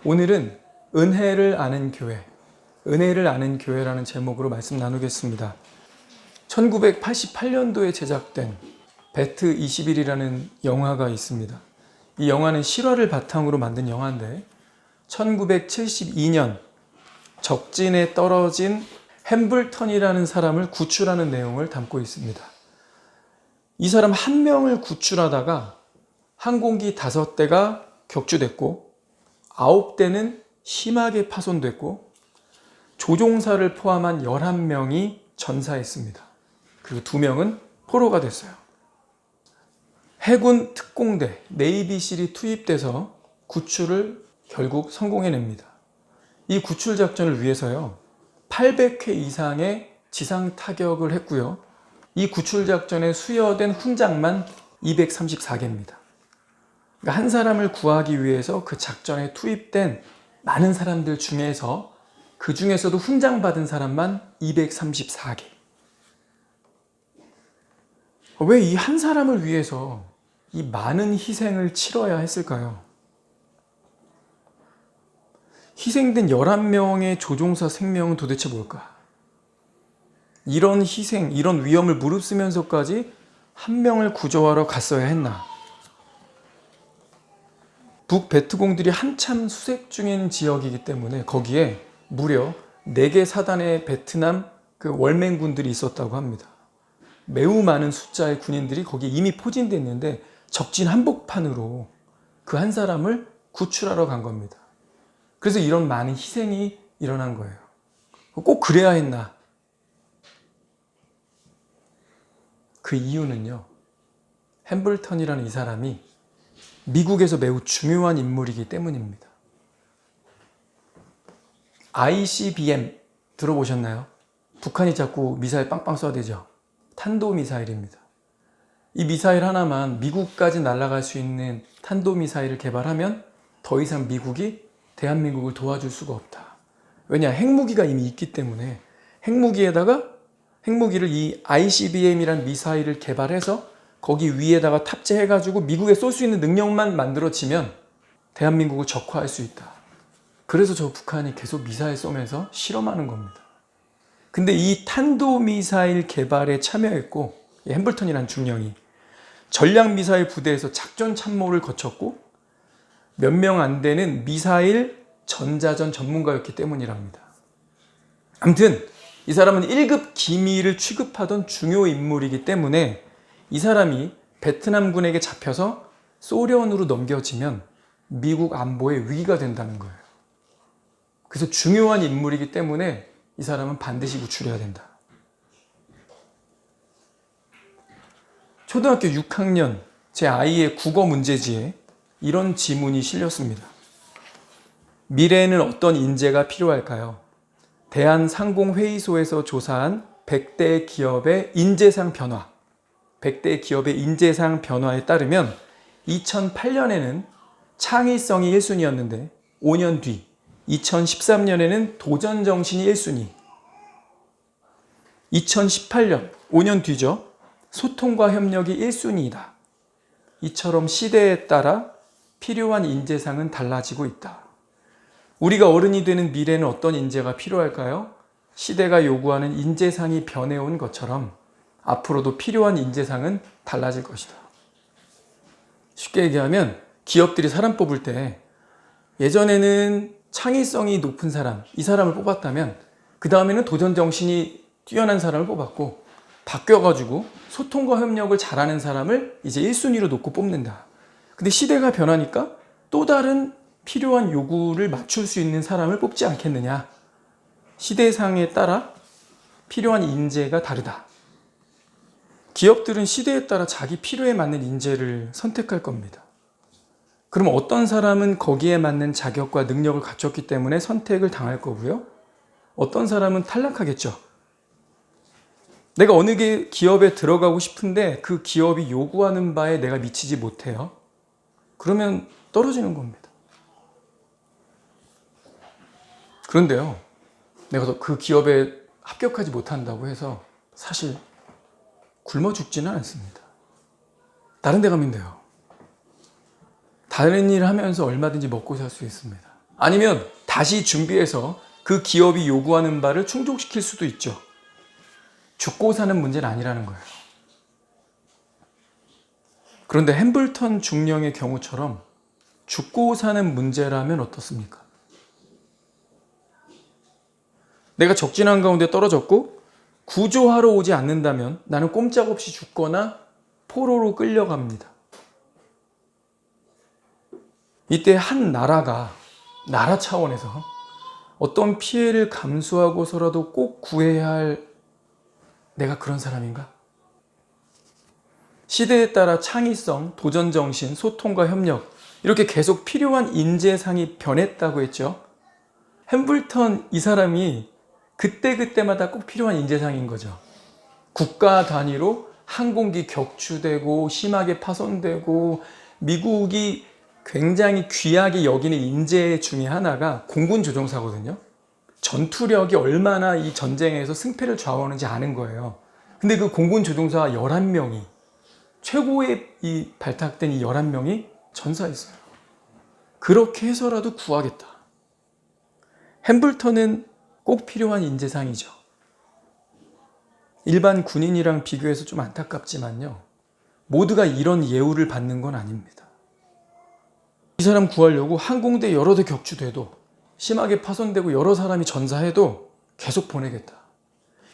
오늘은 은혜를 아는 교회, 은혜를 아는 교회라는 제목으로 말씀 나누겠습니다. 1988년도에 제작된 배트 21이라는 영화가 있습니다. 이 영화는 실화를 바탕으로 만든 영화인데 1972년 적진에 떨어진 햄블턴이라는 사람을 구출하는 내용을 담고 있습니다. 이 사람 한 명을 구출하다가 항공기 5대가 격추됐고 9대는 심하게 파손됐고 조종사를 포함한 11명이 전사했습니다. 그리고 2명은 포로가 됐어요. 해군 특공대 네이비실이 투입돼서 구출을 결국 성공해냅니다. 이 구출 작전을 위해서요 800회 이상의 지상 타격을 했고요. 이 구출 작전에 수여된 훈장만 234개입니다. 그러니까 한 사람을 구하기 위해서 그 작전에 투입된 많은 사람들 중에서 그 중에서도 훈장 받은 사람만 234개. 왜 이 한 사람을 위해서 이 많은 희생을 치러야 했을까요? 희생된 11명의 조종사 생명은 도대체 뭘까? 이런 희생, 이런 위험을 무릅쓰면서까지 한 명을 구조하러 갔어야 했나? 북베트공들이 한참 수색 중인 지역이기 때문에 거기에 무려 4개 사단의 베트남 월맹군들이 있었다고 합니다. 매우 많은 숫자의 군인들이 거기에 이미 포진되어 있는데 적진 한복판으로 그 한 사람을 구출하러 간 겁니다. 그래서 이런 많은 희생이 일어난 거예요. 꼭 그래야 했나? 그 이유는요. 햄블턴이라는 이 사람이 미국에서 매우 중요한 인물이기 때문입니다. ICBM 들어보셨나요? 북한이 자꾸 미사일 빵빵 쏴대죠. 탄도미사일입니다. 이 미사일 하나만 미국까지 날아갈 수 있는 탄도미사일을 개발하면 더 이상 미국이 대한민국을 도와줄 수가 없다. 왜냐? 핵무기가 이미 있기 때문에 핵무기를 이 ICBM이라는 미사일을 개발해서 거기 위에다가 탑재해가지고 미국에 쏠 수 있는 능력만 만들어지면 대한민국을 적화할 수 있다. 그래서 저 북한이 계속 미사일 쏘면서 실험하는 겁니다. 근데 이 탄도미사일 개발에 참여했고 이 햄블턴이라는 중령이 전략미사일 부대에서 작전 참모를 거쳤고 몇 명 안 되는 미사일 전자전 전문가였기 때문이랍니다. 아무튼 이 사람은 1급 기밀을 취급하던 중요 인물이기 때문에 이 사람이 베트남군에게 잡혀서 소련으로 넘겨지면 미국 안보에 위기가 된다는 거예요. 그래서 중요한 인물이기 때문에 이 사람은 반드시 구출해야 된다. 초등학교 6학년 제 아이의 국어 문제지에 이런 지문이 실렸습니다. 미래에는 어떤 인재가 필요할까요? 대한상공회의소에서 조사한 100대 기업의 인재상 변화. 100대 기업의 인재상 변화에 따르면 2008년에는 창의성이 1순위였는데 5년 뒤 2013년에는 도전정신이 1순위. 2018년 5년 뒤죠. 소통과 협력이 1순위이다. 이처럼 시대에 따라 필요한 인재상은 달라지고 있다. 우리가 어른이 되는 미래에는 어떤 인재가 필요할까요? 시대가 요구하는 인재상이 변해온 것처럼 앞으로도 필요한 인재상은 달라질 것이다. 쉽게 얘기하면 기업들이 사람 뽑을 때 예전에는 창의성이 높은 사람, 이 사람을 뽑았다면 그 다음에는 도전정신이 뛰어난 사람을 뽑았고 바뀌어가지고 소통과 협력을 잘하는 사람을 이제 1순위로 놓고 뽑는다. 근데 시대가 변하니까 또 다른 필요한 요구를 맞출 수 있는 사람을 뽑지 않겠느냐. 시대상에 따라 필요한 인재가 다르다. 기업들은 시대에 따라 자기 필요에 맞는 인재를 선택할 겁니다. 그럼 어떤 사람은 거기에 맞는 자격과 능력을 갖췄기 때문에 선택을 당할 거고요. 어떤 사람은 탈락하겠죠. 내가 어느 기업에 들어가고 싶은데 그 기업이 요구하는 바에 내가 미치지 못해요. 그러면 떨어지는 겁니다. 그런데요, 내가 그 기업에 합격하지 못한다고 해서 사실 굶어 죽지는 않습니다. 다른 데 가면 돼요. 다른 일을 하면서 얼마든지 먹고 살 수 있습니다. 아니면 다시 준비해서 그 기업이 요구하는 바를 충족시킬 수도 있죠. 죽고 사는 문제는 아니라는 거예요. 그런데 햄블턴 중령의 경우처럼 죽고 사는 문제라면 어떻습니까? 내가 적진한 가운데 떨어졌고 구조하러 오지 않는다면 나는 꼼짝없이 죽거나 포로로 끌려갑니다. 이때 한 나라가 나라 차원에서 어떤 피해를 감수하고서라도 꼭 구해야 할 내가 그런 사람인가? 시대에 따라 창의성, 도전정신, 소통과 협력 이렇게 계속 필요한 인재상이 변했다고 했죠. 햄블턴 이 사람이 그때그때마다 꼭 필요한 인재상인 거죠. 국가 단위로 항공기 격추되고 심하게 파손되고 미국이 굉장히 귀하게 여기는 인재 중에 하나가 공군 조종사거든요. 전투력이 얼마나 이 전쟁에서 승패를 좌우하는지 아는 거예요. 근데 그 공군 조종사 11명이 최고의 이 발탁된 이 11명이 전사했어요. 그렇게 해서라도 구하겠다. 햄블턴은 꼭 필요한 인재상이죠. 일반 군인이랑 비교해서 좀 안타깝지만요. 모두가 이런 예우를 받는 건 아닙니다. 이 사람 구하려고 항공대 여러 대 격추돼도 심하게 파손되고 여러 사람이 전사해도 계속 보내겠다.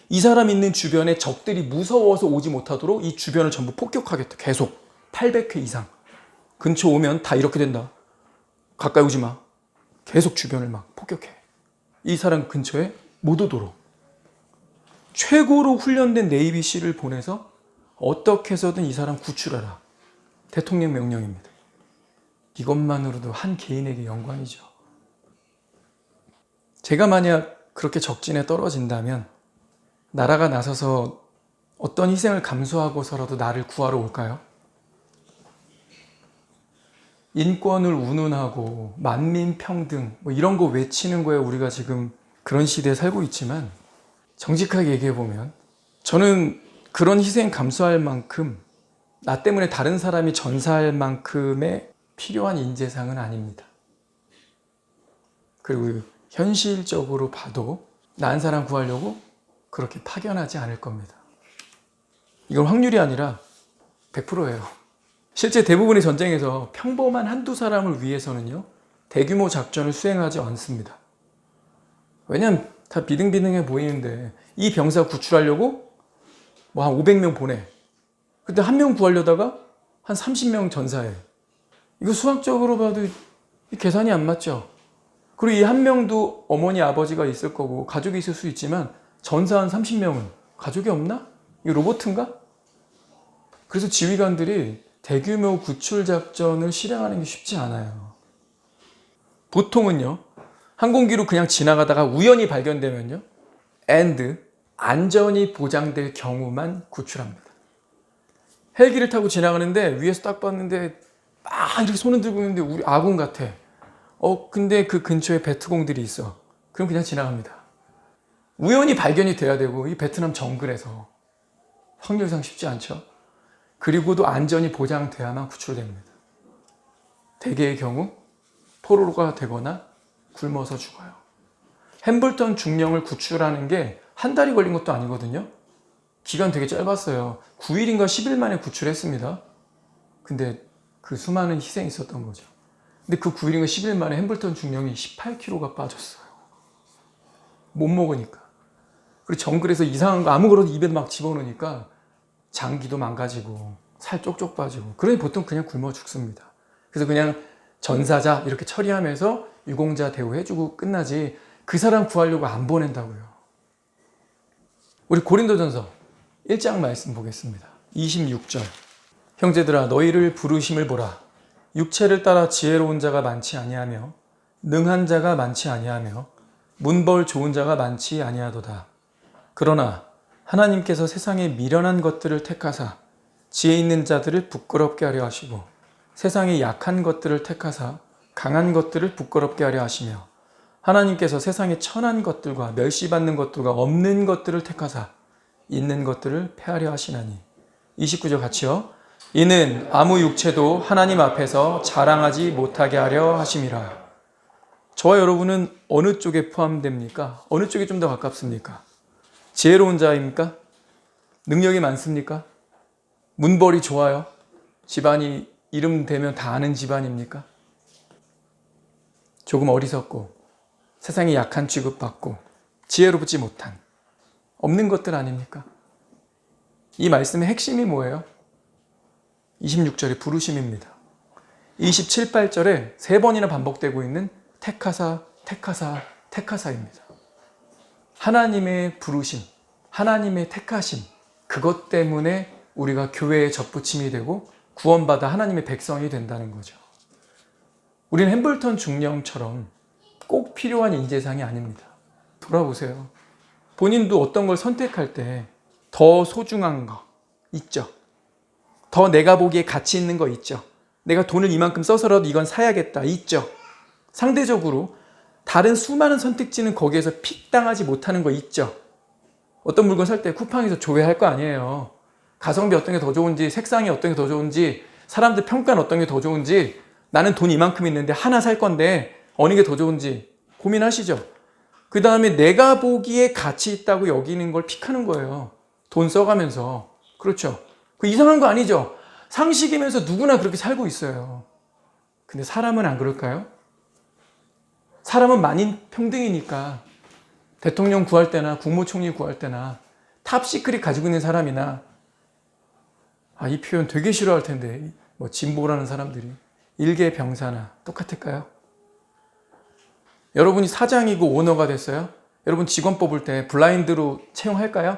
이 사람 있는 주변에 적들이 무서워서 오지 못하도록 이 주변을 전부 폭격하겠다. 계속 800회 이상. 근처 오면 다 이렇게 된다. 가까이 오지 마. 계속 주변을 막 폭격해. 이 사람 근처에 못 오도록. 최고로 훈련된 네이비실을 보내서 어떻게 해서든 이 사람 구출하라. 대통령 명령입니다. 이것만으로도 한 개인에게 영광이죠. 제가 만약 그렇게 적진에 떨어진다면 나라가 나서서 어떤 희생을 감수하고서라도 나를 구하러 올까요? 인권을 운운하고 만민평등 뭐 이런 거 외치는 거에 우리가 지금 그런 시대에 살고 있지만 정직하게 얘기해보면 저는 그런 희생 감수할 만큼 나 때문에 다른 사람이 전사할 만큼의 필요한 인재상은 아닙니다. 그리고 현실적으로 봐도 나 한 사람 구하려고 그렇게 파견하지 않을 겁니다. 이건 확률이 아니라 100%예요. 실제 대부분의 전쟁에서 평범한 한두 사람을 위해서는요, 대규모 작전을 수행하지 않습니다. 왜냐면 다 비등비등해 보이는데 이 병사 구출하려고 뭐 한 500명 보내. 근데 한 명 구하려다가 한 30명 전사해. 이거 수학적으로 봐도 계산이 안 맞죠. 그리고 이 한 명도 어머니 아버지가 있을 거고 가족이 있을 수 있지만 전사한 30명은 가족이 없나? 이거 로봇인가? 그래서 지휘관들이 대규모 구출 작전을 실행하는 게 쉽지 않아요. 보통은요, 항공기로 그냥 지나가다가 우연히 발견되면요, 안전이 보장될 경우만 구출합니다. 헬기를 타고 지나가는데 위에서 딱 봤는데 막 이렇게 손을 들고 있는데 우리 아군 같아. 근데 그 근처에 베트공들이 있어. 그럼 그냥 지나갑니다. 우연히 발견이 돼야 되고 이 베트남 정글에서 확률상 쉽지 않죠. 그리고도 안전이 보장돼야만 구출됩니다. 대개의 경우 포로가 되거나 굶어서 죽어요. 햄블턴 중령을 구출하는 게 한 달이 걸린 것도 아니거든요. 기간 되게 짧았어요. 9일인가 10일 만에 구출했습니다. 근데 그 수많은 희생이 있었던 거죠. 근데 그 9일인가 10일 만에 햄블턴 중령이 18kg가 빠졌어요. 못 먹으니까. 그리고 정글에서 이상한 거 아무거나 입에 막 집어넣으니까 장기도 망가지고 살 쪽쪽 빠지고, 그러니 보통 그냥 굶어 죽습니다. 그래서 그냥 전사자 이렇게 처리하면서 유공자 대우해주고 끝나지 그 사람 구하려고 안 보낸다고요. 우리 고린도전서 1장 말씀 보겠습니다. 26절. 형제들아 너희를 부르심을 보라. 육체를 따라 지혜로운 자가 많지 아니하며 능한 자가 많지 아니하며 문벌 좋은 자가 많지 아니하도다. 그러나 하나님께서 세상에 미련한 것들을 택하사 지혜 있는 자들을 부끄럽게 하려 하시고 세상에 약한 것들을 택하사 강한 것들을 부끄럽게 하려 하시며 하나님께서 세상에 천한 것들과 멸시받는 것들과 없는 것들을 택하사 있는 것들을 폐하려 하시나니. 29절 같이요. 이는 아무 육체도 하나님 앞에서 자랑하지 못하게 하려 하심이라. 저와 여러분은 어느 쪽에 포함됩니까? 어느 쪽이 좀 더 가깝습니까? 지혜로운 자입니까? 능력이 많습니까? 문벌이 좋아요? 집안이 이름 되면 다 아는 집안입니까? 조금 어리석고 세상에 약한 취급받고 지혜롭지 못한 없는 것들 아닙니까? 이 말씀의 핵심이 뭐예요? 26절의 부르심입니다. 27, 8절에 3번이나 반복되고 있는 택하사, 택하사, 택하사입니다. 하나님의 부르심, 하나님의 택하심, 그것 때문에 우리가 교회의 접붙임이 되고 구원받아 하나님의 백성이 된다는 거죠. 우리는 햄블턴 중령처럼 꼭 필요한 인재상이 아닙니다. 돌아보세요. 본인도 어떤 걸 선택할 때 더 소중한 거 있죠. 더 내가 보기에 가치 있는 거 있죠. 내가 돈을 이만큼 써서라도 이건 사야겠다 있죠. 상대적으로 다른 수많은 선택지는 거기에서 픽 당하지 못하는 거 있죠. 어떤 물건 살 때 쿠팡에서 조회할 거 아니에요. 가성비 어떤 게 더 좋은지, 색상이 어떤 게 더 좋은지, 사람들 평가는 어떤 게 더 좋은지, 나는 돈 이만큼 있는데 하나 살 건데 어느 게 더 좋은지 고민하시죠. 그 다음에 내가 보기에 가치 있다고 여기는 걸 픽하는 거예요. 돈 써가면서. 그렇죠. 그 이상한 거 아니죠. 상식이면서 누구나 그렇게 살고 있어요. 근데 사람은 안 그럴까요? 사람은 만인 평등이니까 대통령 구할 때나 국무총리 구할 때나 탑시크릿 가지고 있는 사람이나 이 표현 되게 싫어할 텐데 뭐 진보라는 사람들이 일개병사나 똑같을까요? 여러분이 사장이고 오너가 됐어요? 여러분 직원 뽑을 때 블라인드로 채용할까요?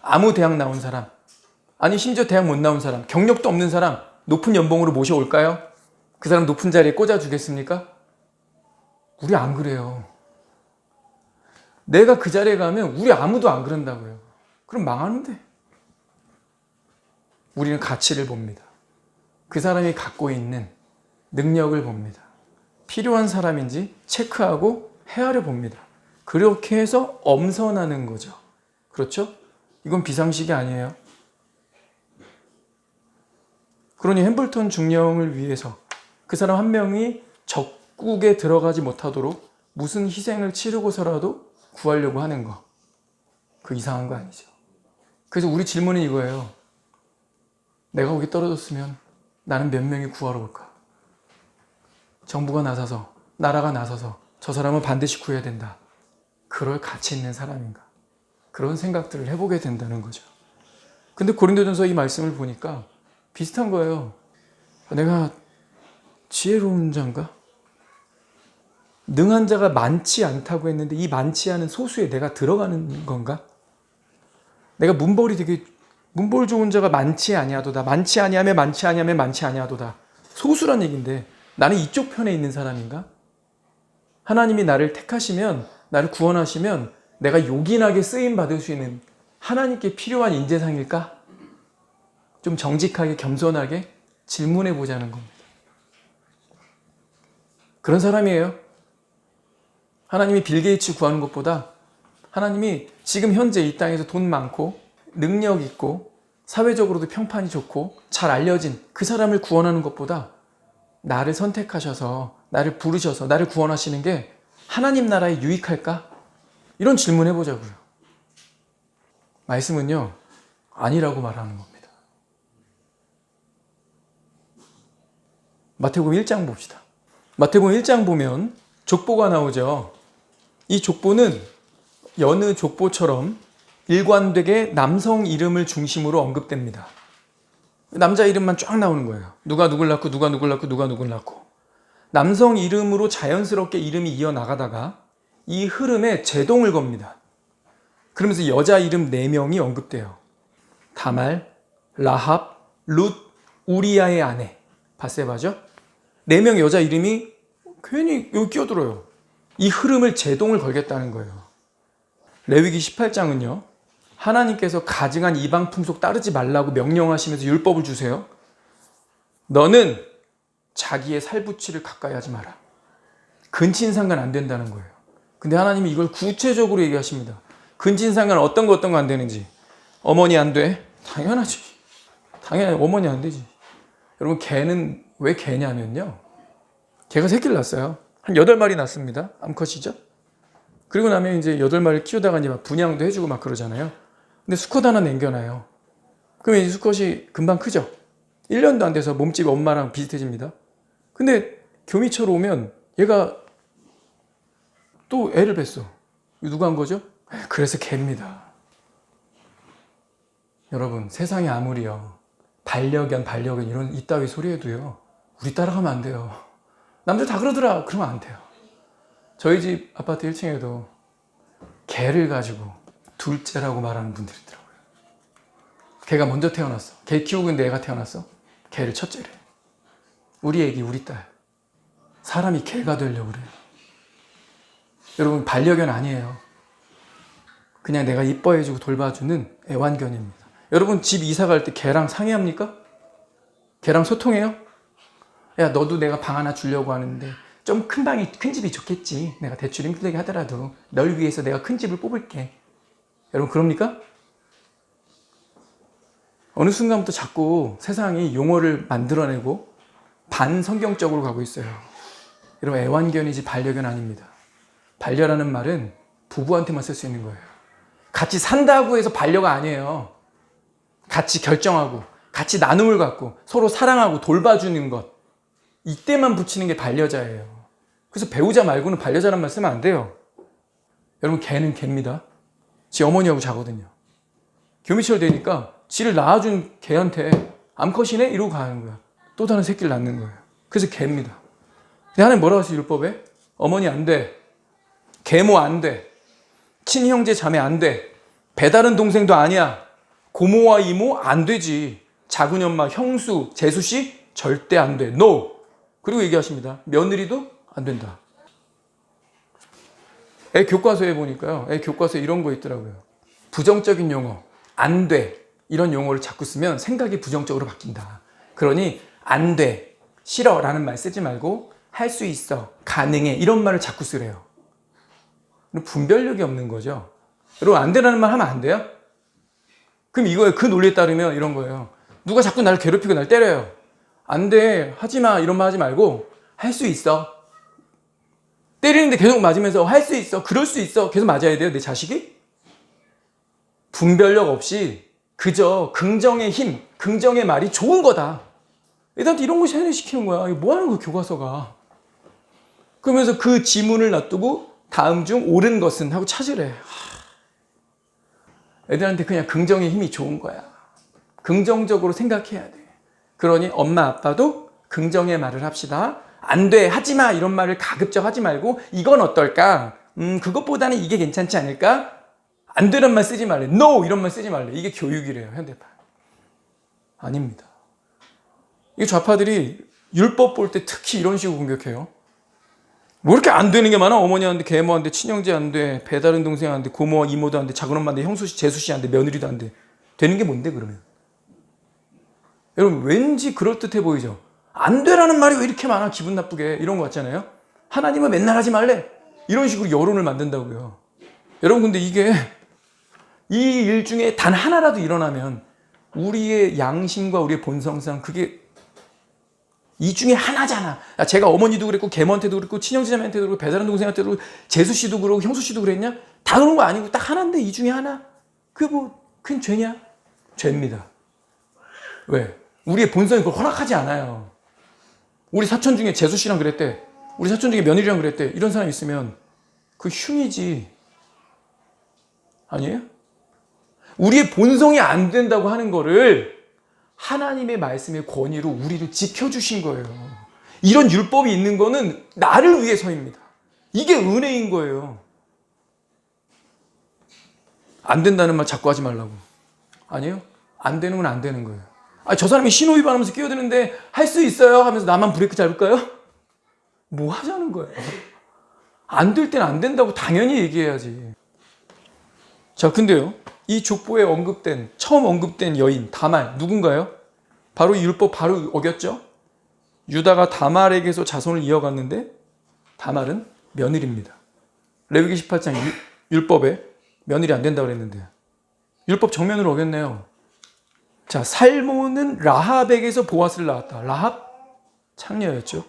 아무 대학 나온 사람, 아니 심지어 대학 못 나온 사람, 경력도 없는 사람 높은 연봉으로 모셔올까요? 그 사람 높은 자리에 꽂아주겠습니까? 우리 안 그래요. 내가 그 자리에 가면 우리 아무도 안 그런다고요. 그럼 망하는데. 우리는 가치를 봅니다. 그 사람이 갖고 있는 능력을 봅니다. 필요한 사람인지 체크하고 헤아려 봅니다. 그렇게 해서 엄선하는 거죠. 그렇죠? 이건 비상식이 아니에요. 그러니 햄블턴 중령을 위해서 그 사람 한 명이 적국에 들어가지 못하도록 무슨 희생을 치르고서라도 구하려고 하는 거. 그 이상한 거 아니죠. 그래서 우리 질문은 이거예요. 내가 거기 떨어졌으면 나는 몇 명이 구하러 올까? 정부가 나서서, 나라가 나서서 저 사람은 반드시 구해야 된다. 그럴 가치 있는 사람인가? 그런 생각들을 해보게 된다는 거죠. 근데 고린도전서 이 말씀을 보니까 비슷한 거예요. 내가 지혜로운 자인가? 능한 자가 많지 않다고 했는데 이 많지 않은 소수에 내가 들어가는 건가? 내가 문벌 좋은 자가 많지 아니하도다. 많지 아니하면 많지 아니하면 많지 아니하도다. 소수란 얘기인데 나는 이쪽 편에 있는 사람인가? 하나님이 나를 택하시면, 나를 구원하시면 내가 요긴하게 쓰임받을 수 있는 하나님께 필요한 인재상일까? 좀 정직하게 겸손하게 질문해 보자는 겁니다. 그런 사람이에요. 하나님이 빌 게이츠 구하는 것보다 하나님이 지금 현재 이 땅에서 돈 많고 능력 있고 사회적으로도 평판이 좋고 잘 알려진 그 사람을 구원하는 것보다 나를 선택하셔서 나를 부르셔서 나를 구원하시는 게 하나님 나라에 유익할까? 이런 질문 해보자고요. 말씀은요, 아니라고 말하는 겁니다. 마태복음 1장 봅시다. 마태복음 1장 보면 족보가 나오죠. 이 족보는 여느 족보처럼 일관되게 남성 이름을 중심으로 언급됩니다. 남자 이름만 쫙 나오는 거예요. 누가 누굴 낳고 누가 누굴 낳고 누가 누굴 낳고. 남성 이름으로 자연스럽게 이름이 이어나가다가 이 흐름에 제동을 겁니다. 그러면서 여자 이름 4명이 언급돼요. 다말, 라합, 룻, 우리아의 아내, 바세바죠? 4명 여자 이름이 괜히 여기 끼어들어요. 이 흐름을 제동을 걸겠다는 거예요. 레위기 18장은요. 하나님께서 가증한 이방 풍속 따르지 말라고 명령하시면서 율법을 주세요. 너는 자기의 살부치를 가까이 하지 마라. 근친상간 안 된다는 거예요. 근데 하나님이 이걸 구체적으로 얘기하십니다. 근친상간 어떤 거 안 되는지. 어머니 안 돼? 당연하지. 당연히 어머니 안 되지. 여러분 개는 왜 개냐면요. 개가 새끼를 낳았어요. 한 8마리 낳습니다. 암컷이죠. 그리고 나면 이제 8마리를 키우다가 이제 막 분양도 해주고 막 그러잖아요. 근데 수컷 하나 남겨놔요. 그러면 이 수컷이 금방 크죠. 1년도 안 돼서 몸집이 엄마랑 비슷해집니다. 근데 교미처로 오면 얘가 또 애를 뱄어. 누가 한 거죠? 그래서 개입니다. 여러분, 세상에 아무리요 반려견 이런 이따위 소리 해도요 우리 따라가면 안 돼요. 남들 다 그러더라. 그러면 안 돼요. 저희 집 아파트 1층에도 개를 가지고 둘째라고 말하는 분들이 있더라고요. 개가 먼저 태어났어. 개 키우고 있는데 애가 태어났어. 개를 첫째래. 우리 애기, 우리 딸. 사람이 개가 되려고 그래요. 여러분, 반려견 아니에요. 그냥 내가 이뻐해주고 돌봐주는 애완견입니다. 여러분, 집 이사 갈 때 개랑 상의합니까? 개랑 소통해요? 야, 너도 내가 방 하나 주려고 하는데 좀 큰 방이, 큰 집이 좋겠지. 내가 대출 힘들게 하더라도 널 위해서 내가 큰 집을 뽑을게. 여러분, 그럽니까? 어느 순간부터 자꾸 세상이 용어를 만들어내고 반성경적으로 가고 있어요. 여러분, 애완견이지 반려견 아닙니다. 반려라는 말은 부부한테만 쓸 수 있는 거예요. 같이 산다고 해서 반려가 아니에요. 같이 결정하고 같이 나눔을 갖고 서로 사랑하고 돌봐주는 것, 이때만 붙이는 게 반려자예요. 그래서 배우자 말고는 반려자란 말 쓰면 안 돼요. 여러분, 개는 개입니다. 지 어머니하고 자거든요. 교미철 되니까 지를 낳아준 개한테 암컷이네? 이러고 가는 거야. 또 다른 새끼를 낳는 거예요. 그래서 개입니다. 근데 하나님 뭐라고 하시죠? 율법에? 어머니 안 돼. 계모 안 돼. 친형제 자매 안 돼. 배다른 동생도 아니야. 고모와 이모 안 되지. 작은 엄마, 형수, 재수씨 절대 안 돼. NO. 그리고 얘기하십니다. 며느리도 안 된다. 애 교과서에 보니까요. 애 교과서에 이런 거 있더라고요. 부정적인 용어, 안 돼. 이런 용어를 자꾸 쓰면 생각이 부정적으로 바뀐다. 그러니 안 돼, 싫어 라는 말 쓰지 말고 할 수 있어, 가능해 이런 말을 자꾸 쓰래요. 분별력이 없는 거죠. 여러분, 안 되라는 말 하면 안 돼요? 그럼 이거예요. 그 논리에 따르면 이런 거예요. 누가 자꾸 나를 괴롭히고 날 때려요. 안 돼, 하지 마 이런 말 하지 말고 할 수 있어. 때리는데 계속 맞으면서 할 수 있어, 그럴 수 있어 계속 맞아야 돼요, 내 자식이? 분별력 없이 그저 긍정의 힘, 긍정의 말이 좋은 거다. 애들한테 이런 거 세뇌시키는 거야. 이거 뭐 하는 거야, 교과서가. 그러면서 그 지문을 놔두고 다음 중 옳은 것은 하고 찾으래. 애들한테 그냥 긍정의 힘이 좋은 거야. 긍정적으로 생각해야 돼. 그러니 엄마 아빠도 긍정의 말을 합시다. 안 돼, 하지 마 이런 말을 가급적 하지 말고 이건 어떨까? 그것보다는 이게 괜찮지 않을까? 안 되란 말 쓰지 말래. NO 이런 말 쓰지 말래. 이게 교육이래요, 현대판. 아닙니다. 이 좌파들이 율법 볼 때 특히 이런 식으로 공격해요. 뭐 이렇게 안 되는 게 많아? 어머니 안 돼, 계모 안 돼, 친형제 안 돼, 배다른 동생 안 돼, 고모와 이모도 안 돼, 작은 엄마 안 돼, 형수씨, 재수씨 안 돼, 며느리도 안 돼. 되는 게 뭔데 그러면? 여러분, 왠지 그럴듯해 보이죠? 안 되라는 말이 왜 이렇게 많아? 기분 나쁘게. 이런 거 같잖아요. 하나님은 맨날 하지 말래. 이런 식으로 여론을 만든다고요. 여러분, 근데 이게 이 일 중에 단 하나라도 일어나면 우리의 양심과 우리의 본성상 그게 이 중에 하나잖아. 제가 어머니도 그랬고 계모한테도 그랬고 친형제자매한테도 그랬고 배다른 동생한테도 그랬고 재수씨도 그러고 형수씨도 그랬냐? 다 그런 거 아니고 딱 하나인데 이 중에 하나? 그게 뭐 큰 죄냐? 죄입니다. 왜? 우리의 본성이 그걸 허락하지 않아요. 우리 사촌 중에 재수씨랑 그랬대. 우리 사촌 중에 며느리랑 그랬대. 이런 사람 있으면 그 흉이지. 아니에요? 우리의 본성이 안 된다고 하는 거를 하나님의 말씀의 권위로 우리를 지켜주신 거예요. 이런 율법이 있는 거는 나를 위해서입니다. 이게 은혜인 거예요. 안 된다는 말 자꾸 하지 말라고. 아니에요? 안 되는 건 안 되는 거예요. 저 사람이 신호위반하면서 끼어드는데 할 수 있어요 하면서 나만 브레이크 밟을까요? 뭐 하자는 거예요. 안 될 때는 안 된다고 당연히 얘기해야지. 자, 근데요, 이 족보에 처음 언급된 여인 다말 누군가요? 바로 이 율법 바로 어겼죠? 유다가 다말에게서 자손을 이어갔는데 다말은 며느리입니다. 레위기 18장 율법에 며느리 안 된다고 그랬는데 율법 정면으로 어겼네요. 자, 살몬은 라합에게서 보아스를 낳았다. 라합? 창녀였죠.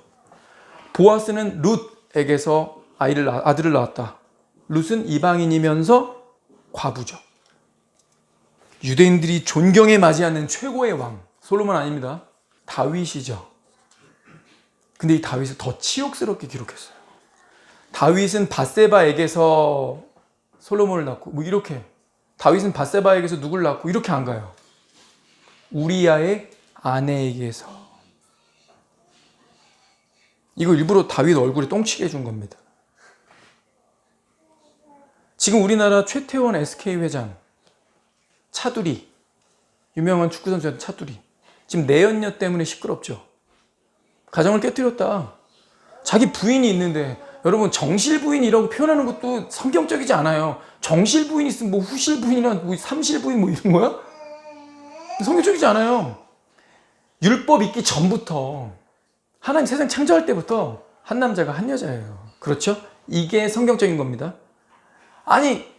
보아스는 룻에게서 아들을 낳았다. 룻은 이방인이면서 과부죠. 유대인들이 존경에 맞이하는 최고의 왕, 솔로몬 아닙니다. 다윗이죠. 근데 이 다윗을 더 치욕스럽게 기록했어요. 다윗은 밧세바에게서 솔로몬을 낳고 뭐 이렇게, 다윗은 밧세바에게서 누굴 낳고 이렇게 안 가요. 우리야의 아내에게서. 이거 일부러 다윗 얼굴에 똥치게 해준 겁니다. 지금 우리나라 최태원 SK 회장 차두리, 유명한 축구선수였던 차두리, 지금 내연녀 때문에 시끄럽죠. 가정을 깨뜨렸다. 자기 부인이 있는데, 여러분 정실부인이라고 표현하는 것도 성경적이지 않아요. 정실부인 있으면 뭐 후실부인이나 뭐 삼실부인 뭐 이런 거야? 성경적이지 않아요. 율법 있기 전부터, 하나님 세상 창조할 때부터 한 남자가 한 여자예요. 그렇죠? 이게 성경적인 겁니다. 아니,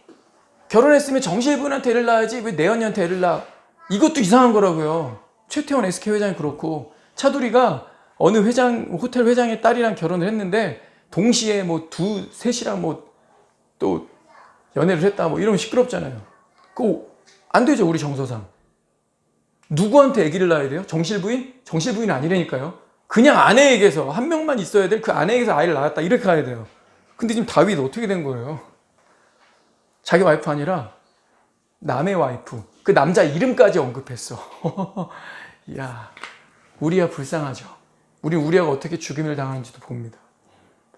결혼했으면 정실부인한테 애를 낳아야지 왜 내연녀한테 애를 낳아? 이것도 이상한 거라고요. 최태원 SK 회장이 그렇고, 차두리가 어느 호텔 회장의 딸이랑 결혼을 했는데 동시에 뭐 셋이랑 뭐 또 연애를 했다 뭐 이러면 시끄럽잖아요. 그거 안 되죠, 우리 정서상. 누구한테 아기를 낳아야 돼요? 정실부인? 정실부인 아니라니까요. 그냥 아내에게서, 한 명만 있어야 될 그 아내에게서 아이를 낳았다, 이렇게 가야 돼요. 근데 지금 다윗 어떻게 된 거예요? 자기 와이프 아니라 남의 와이프, 그 남자 이름까지 언급했어. 이야, 우리야 불쌍하죠. 우리 우리아가 어떻게 죽임을 당하는지도 봅니다.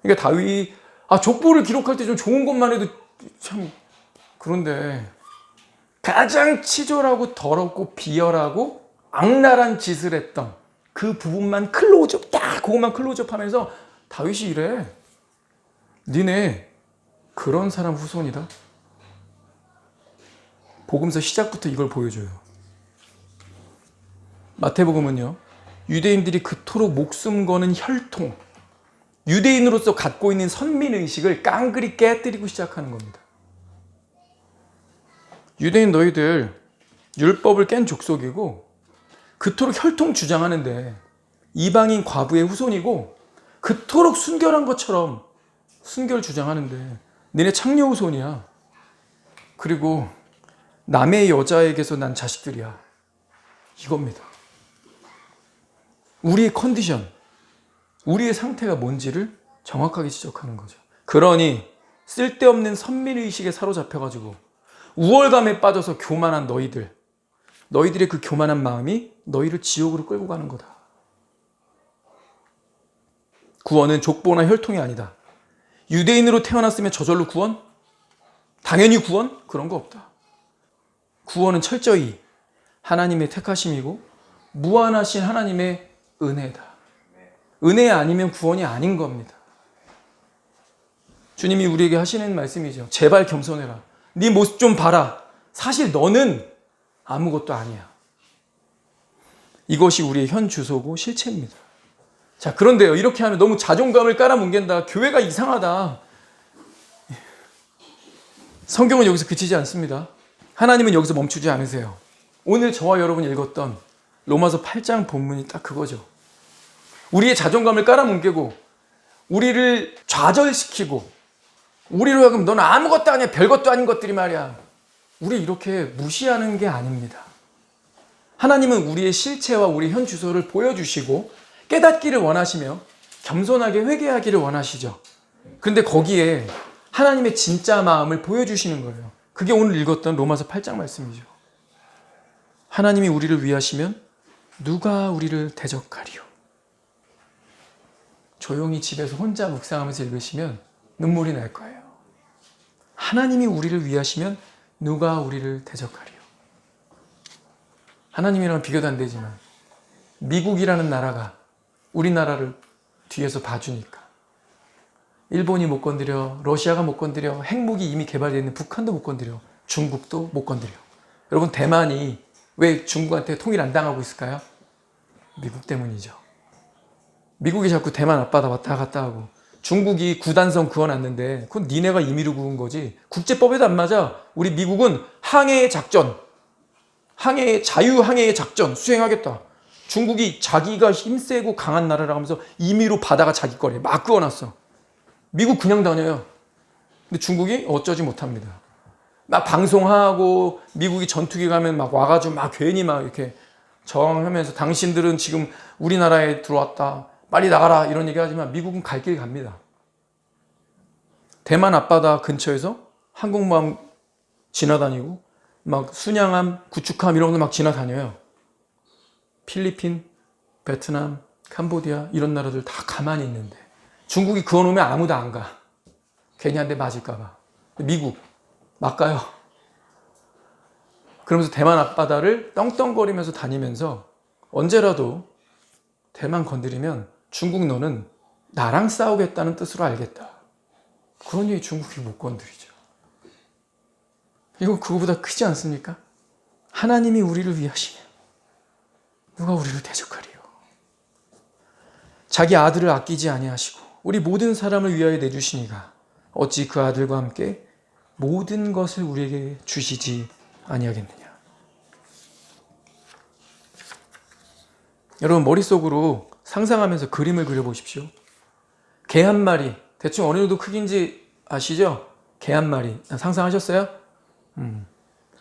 그러니까 다윗이 족보를 기록할 때 좀 좋은 것만 해도 참, 그런데 가장 치졸하고 더럽고 비열하고 악랄한 짓을 했던 그 부분만 클로즈업, 딱 그것만 클로즈업 하면서 다윗이 이래. 니네 그런 사람 후손이다. 복음서 시작부터 이걸 보여줘요. 마태복음은요, 유대인들이 그토록 목숨 거는 혈통, 유대인으로서 갖고 있는 선민의식을 깡그리 깨뜨리고 시작하는 겁니다. 유대인 너희들 율법을 깬 족속이고 그토록 혈통 주장하는데 이방인 과부의 후손이고 그토록 순결한 것처럼 순결 주장하는데 너네 창녀 후손이야. 그리고 남의 여자에게서 난 자식들이야. 이겁니다. 우리의 컨디션, 우리의 상태가 뭔지를 정확하게 지적하는 거죠. 그러니 쓸데없는 선민의식에 사로잡혀가지고 우월감에 빠져서 교만한 너희들의 그 교만한 마음이 너희를 지옥으로 끌고 가는 거다. 구원은 족보나 혈통이 아니다. 유대인으로 태어났으면 저절로 구원? 당연히 구원? 그런 거 없다. 구원은 철저히 하나님의 택하심이고 무한하신 하나님의 은혜다. 은혜 아니면 구원이 아닌 겁니다. 주님이 우리에게 하시는 말씀이죠. 제발 겸손해라. 네 모습 좀 봐라. 사실 너는 아무것도 아니야. 이것이 우리의 현 주소고 실체입니다. 자, 그런데요, 이렇게 하면 너무 자존감을 깔아뭉갠다. 교회가 이상하다. 성경은 여기서 그치지 않습니다. 하나님은 여기서 멈추지 않으세요. 오늘 저와 여러분이 읽었던 로마서 8장 본문이 딱 그거죠. 우리의 자존감을 깔아뭉개고 우리를 좌절시키고 우리로 하여금 너는 아무것도 아니야, 별것도 아닌 것들이 말이야, 우리 이렇게 무시하는 게 아닙니다. 하나님은 우리의 실체와 우리 현 주소를 보여주시고 깨닫기를 원하시며 겸손하게 회개하기를 원하시죠. 그런데 거기에 하나님의 진짜 마음을 보여주시는 거예요. 그게 오늘 읽었던 로마서 8장 말씀이죠. 하나님이 우리를 위하시면 누가 우리를 대적하리요. 조용히 집에서 혼자 묵상하면서 읽으시면 눈물이 날 거예요. 하나님이 우리를 위하시면 누가 우리를 대적하리요. 하나님이랑 비교도 안 되지만 미국이라는 나라가 우리나라를 뒤에서 봐주니까 일본이 못 건드려, 러시아가 못 건드려, 핵무기 이미 개발되어 있는 북한도 못 건드려, 중국도 못 건드려. 여러분, 대만이 왜 중국한테 통일 안 당하고 있을까요? 미국 때문이죠. 미국이 자꾸 대만 앞바다 왔다 갔다 하고, 중국이 구단성 그어놨는데 그건 니네가 임의로 구은 거지 국제법에도 안 맞아. 우리 미국은 항해의 작전, 자유항해의 작전 수행하겠다. 중국이 자기가 힘세고 강한 나라라 하면서 임의로 바다가 자기 거래 막 그어놨어. 미국 그냥 다녀요. 근데 중국이 어쩌지 못합니다. 막 방송하고 미국이 전투기 가면 막 와가지고 막 괜히 막 이렇게 저항하면서 당신들은 지금 우리나라에 들어왔다. 빨리 나가라. 이런 얘기 하지만 미국은 갈 길 갑니다. 대만 앞바다 근처에서 항공모함 지나다니고 막 순양함, 구축함 이런 거 막 지나다녀요. 필리핀, 베트남, 캄보디아 이런 나라들 다 가만히 있는데 중국이 그어놓으면 아무도 안 가. 괜히 한 대 맞을까 봐. 미국 막 가요. 그러면서 대만 앞바다를 떵떵거리면서 다니면서 언제라도 대만 건드리면 중국 너는 나랑 싸우겠다는 뜻으로 알겠다. 그러니 중국이 못 건드리죠. 이거 그거보다 크지 않습니까? 하나님이 우리를 위하시면 누가 우리를 대적하리요. 자기 아들을 아끼지 아니하시고 우리 모든 사람을 위하여 내주시니가 어찌 그 아들과 함께 모든 것을 우리에게 주시지 아니하겠느냐. 여러분 머릿속으로 상상하면서 그림을 그려보십시오. 개 한 마리, 대충 어느 정도 크기인지 아시죠? 개 한 마리 상상하셨어요?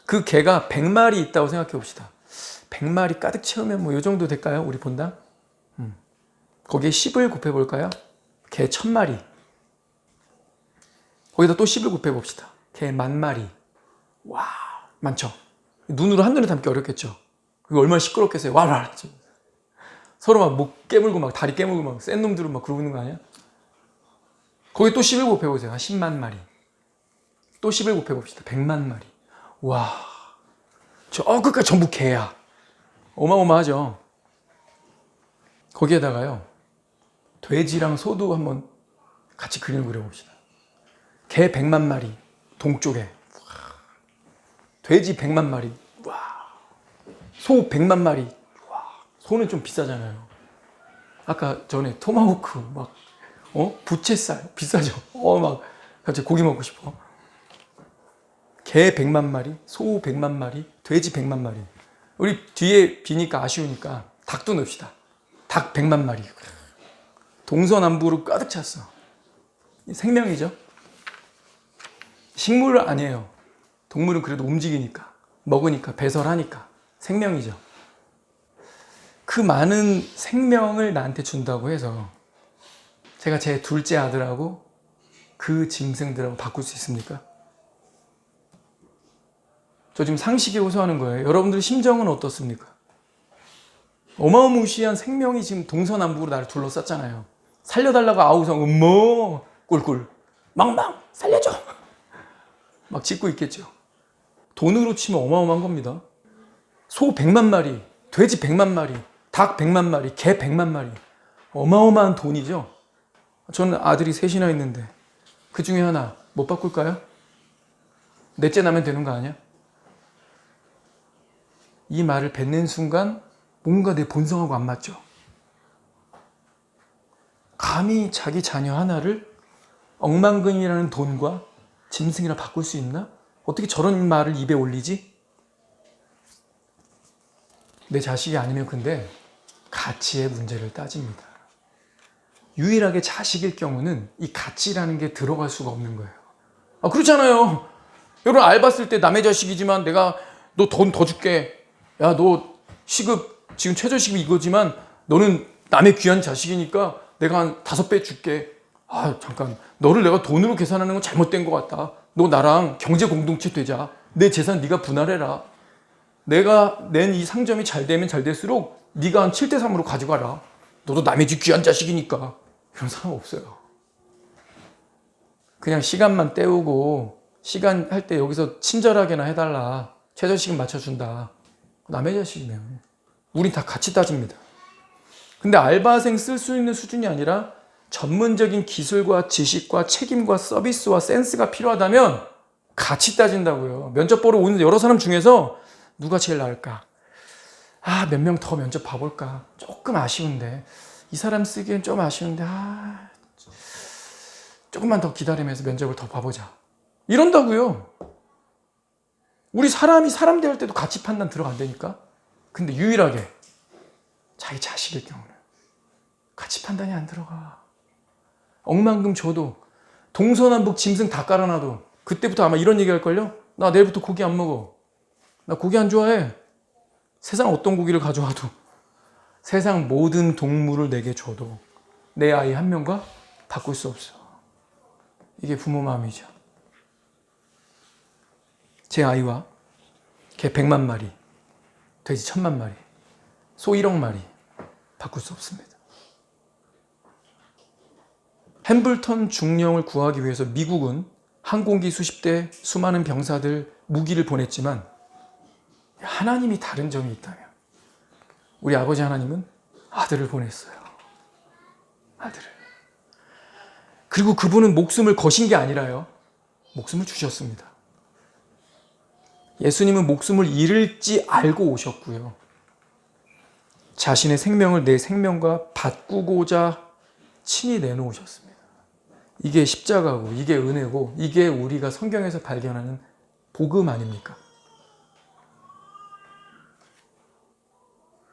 그 개가 100마리 있다고 생각해 봅시다. 100마리 가득 채우면 뭐 이 정도 될까요? 우리 본당? 거기에 10을 곱해 볼까요? 개 1000마리. 거기다 또 10을 곱해 봅시다. 개 10,000마리. 와, 많죠? 눈으로 한눈에 담기 어렵겠죠? 그게 얼마나 시끄럽겠어요? 와라. 서로 막 목 깨물고 막 다리 깨물고 막 센 놈들은 막 그러고 있는 거 아니야? 거기 또 10을 곱해 보세요. 한 10만 마리. 또 10을 곱해 봅시다. 100만 마리. 와. 저 끝까지 전부 개야. 어마어마하죠? 거기에다가요. 돼지랑 소도 한번 같이 그림을 그려봅시다. 개 100만 마리. 동쪽에. 돼지 100만 마리. 와. 소 100만 마리. 와. 소는 좀 비싸잖아요. 아까 전에 토마호크 막 부채살 비싸죠. 막 갑자기 고기 먹고 싶어. 개 100만 마리, 소 100만 마리, 돼지 100만 마리. 우리 뒤에 비니까 아쉬우니까 닭도 넣읍시다. 닭 100만 마리. 동서남북으로 가득 찼어. 생명이죠. 식물 아니에요. 동물은 그래도 움직이니까, 먹으니까, 배설하니까 생명이죠. 그 많은 생명을 나한테 준다고 해서 제가 제 둘째 아들하고 그 짐승들하고 바꿀 수 있습니까? 저 지금 상식에 호소하는 거예요. 여러분들 심정은 어떻습니까? 어마무시한 생명이 지금 동서남북으로 나를 둘러쌌잖아요. 살려달라고 아우성 음모 꿀꿀 망망 살려줘 막 짖고 있겠죠. 돈으로 치면 어마어마한 겁니다. 소 100만 마리, 돼지 100만 마리, 닭 100만 마리, 개 100만 마리. 어마어마한 돈이죠. 저는 아들이 셋이나 있는데 그 중에 하나 못 바꿀까요? 넷째 나면 되는 거 아니야? 이 말을 뱉는 순간 뭔가 내 본성하고 안 맞죠? 감히 자기 자녀 하나를 억만금이라는 돈과 짐승이라 바꿀 수 있나? 어떻게 저런 말을 입에 올리지? 내 자식이 아니면 근데 가치의 문제를 따집니다. 유일하게 자식일 경우는 이 가치라는 게 들어갈 수가 없는 거예요. 그렇잖아요. 여러분 알바 쓸 때 남의 자식이지만 내가 너 돈 더 줄게. 야, 너 시급 지금 최저시급 이거지만 너는 남의 귀한 자식이니까 내가 한 5배 줄게. 잠깐. 너를 내가 돈으로 계산하는 건 잘못된 것 같다. 너 나랑 경제 공동체 되자. 내 재산 네가 분할해라. 내가 낸 이 상점이 잘 되면 잘 될수록 네가 한 7대3으로 가져가라. 너도 남의 집 귀한 자식이니까. 이런 사람 없어요. 그냥 시간만 때우고 시간 할 때 여기서 친절하게나 해달라. 최저시급 맞춰준다. 남의 자식이면 우린 다 같이 따집니다. 근데 알바생 쓸 수 있는 수준이 아니라 전문적인 기술과 지식과 책임과 서비스와 센스가 필요하다면 같이 따진다고요. 면접 보러 오는 여러 사람 중에서 누가 제일 나을까? 몇 명 더 면접 봐볼까? 조금 아쉬운데 이 사람 쓰기엔 좀 아쉬운데 조금만 더 기다리면서 면접을 더 봐보자. 이런다고요. 우리 사람이 사람 대할 때도 가치 판단 들어간다니까. 근데 유일하게 자기 자식일 경우는 가치 판단이 안 들어가. 억만금 줘도 동서남북 짐승 다 깔아놔도 그때부터 아마 이런 얘기 할걸요? 나 내일부터 고기 안 먹어. 나 고기 안 좋아해. 세상 어떤 고기를 가져와도 세상 모든 동물을 내게 줘도 내 아이 한 명과 바꿀 수 없어. 이게 부모 마음이죠. 제 아이와 개 100만 마리, 돼지 1000만 마리, 소 1억 마리 바꿀 수 없습니다. 햄블턴 중령을 구하기 위해서 미국은 항공기 수십 대, 수많은 병사들, 무기를 보냈지만 하나님이 다른 점이 있다면 우리 아버지 하나님은 아들을 보냈어요. 아들을. 그리고 그분은 목숨을 거신 게 아니라요. 목숨을 주셨습니다. 예수님은 목숨을 잃을지 알고 오셨고요. 자신의 생명을 내 생명과 바꾸고자 친히 내놓으셨습니다. 이게 십자가고 이게 은혜고 이게 우리가 성경에서 발견하는 복음 아닙니까?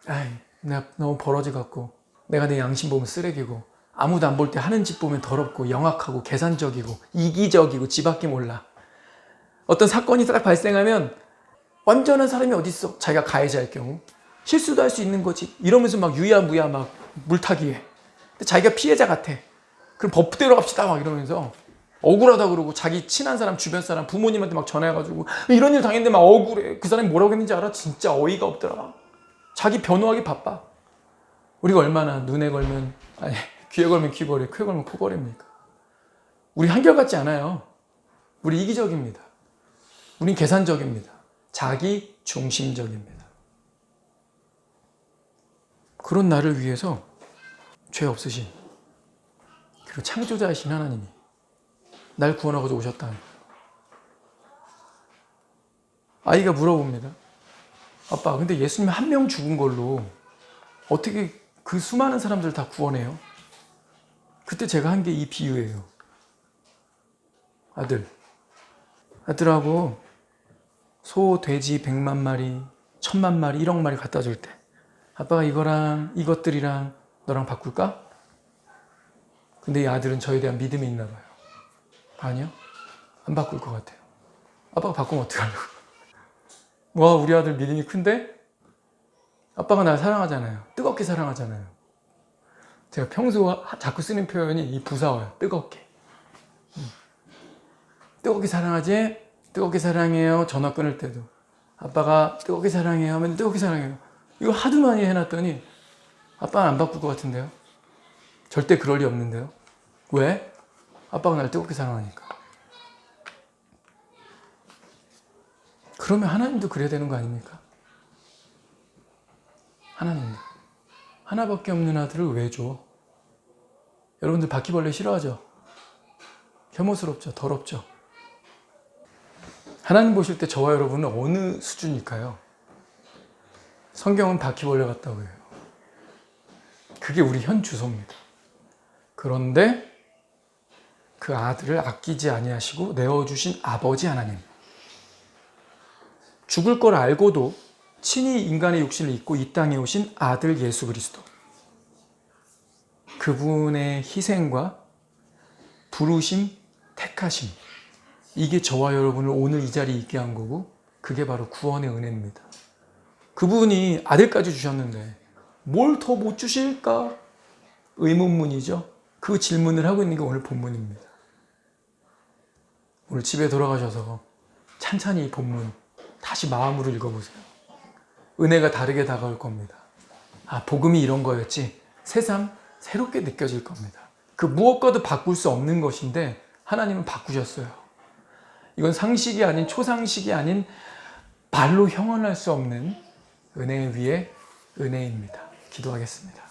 아이, 내가 너무 버러지 같고 내가 내 양심 보면 쓰레기고 아무도 안 볼 때 하는 짓 보면 더럽고 영악하고 계산적이고 이기적이고 지밖에 몰라. 어떤 사건이 딱 발생하면 완전한 사람이 어딨어? 자기가 가해자일 경우 실수도 할 수 있는 거지. 이러면서 막 유야무야 막 물타기해. 근데 자기가 피해자 같아. 그럼 법대로 합시다 막 이러면서 억울하다 그러고 자기 친한 사람 주변 사람 부모님한테 막 전화해가지고 이런 일 당했는데 막 억울해. 그 사람이 뭐라고 했는지 알아? 진짜 어이가 없더라. 자기 변호하기 바빠. 우리가 얼마나 눈에 걸면 아니 귀에 걸면 귀걸이, 코에 걸면 코걸이입니까? 우리 한결같지 않아요. 우리 이기적입니다. 우린 계산적입니다. 자기 중심적입니다. 그런 나를 위해서 죄 없으신 그리고 창조자이신 하나님이 날 구원하고자 오셨다는 거예요. 아이가 물어봅니다. 아빠, 근데 예수님 한 명 죽은 걸로 어떻게 그 수많은 사람들을 다 구원해요? 그때 제가 한 게 이 비유예요. 아들하고 소, 돼지 100만 마리, 1000만 마리, 1억 마리 갖다 줄 때 아빠가 이거랑 이것들이랑 너랑 바꿀까? 근데 이 아들은 저에 대한 믿음이 있나 봐요. 아니요. 안 바꿀 것 같아요. 아빠가 바꾸면 어떡하려고. 와, 우리 아들 믿음이 큰데? 아빠가 날 사랑하잖아요. 뜨겁게 사랑하잖아요. 제가 평소 자꾸 쓰는 표현이 이 부사어예요. 뜨겁게. 뜨겁게 사랑하지? 뜨겁게 사랑해요. 전화 끊을 때도. 아빠가 뜨겁게 사랑해요 하면 뜨겁게 사랑해요. 이거 하도 많이 해놨더니 아빠는 안 바꿀 것 같은데요? 절대 그럴 리 없는데요? 왜? 아빠가 날 뜨겁게 사랑하니까. 그러면 하나님도 그래야 되는 거 아닙니까? 하나님도. 하나밖에 없는 아들을 왜 줘? 여러분들 바퀴벌레 싫어하죠? 혐오스럽죠? 더럽죠? 하나님 보실 때 저와 여러분은 어느 수준일까요? 성경은 바퀴벌레 같다고 해요. 그게 우리 현 주소입니다. 그런데 그 아들을 아끼지 아니하시고 내어주신 아버지 하나님. 죽을 걸 알고도 친히 인간의 육신을 입고 이 땅에 오신 아들 예수 그리스도. 그분의 희생과 부르심, 택하심. 이게 저와 여러분을 오늘 이 자리에 있게 한 거고 그게 바로 구원의 은혜입니다. 그분이 아들까지 주셨는데 뭘 더 못 주실까? 의문문이죠. 그 질문을 하고 있는 게 오늘 본문입니다. 오늘 집에 돌아가셔서 찬찬히 이 본문 다시 마음으로 읽어보세요. 은혜가 다르게 다가올 겁니다. 아, 복음이 이런 거였지. 새삼 새롭게 느껴질 겁니다. 그 무엇과도 바꿀 수 없는 것인데 하나님은 바꾸셨어요. 이건 상식이 아닌 초상식이 아닌 발로 형언할 수 없는 은혜 위에 은혜입니다. 기도하겠습니다.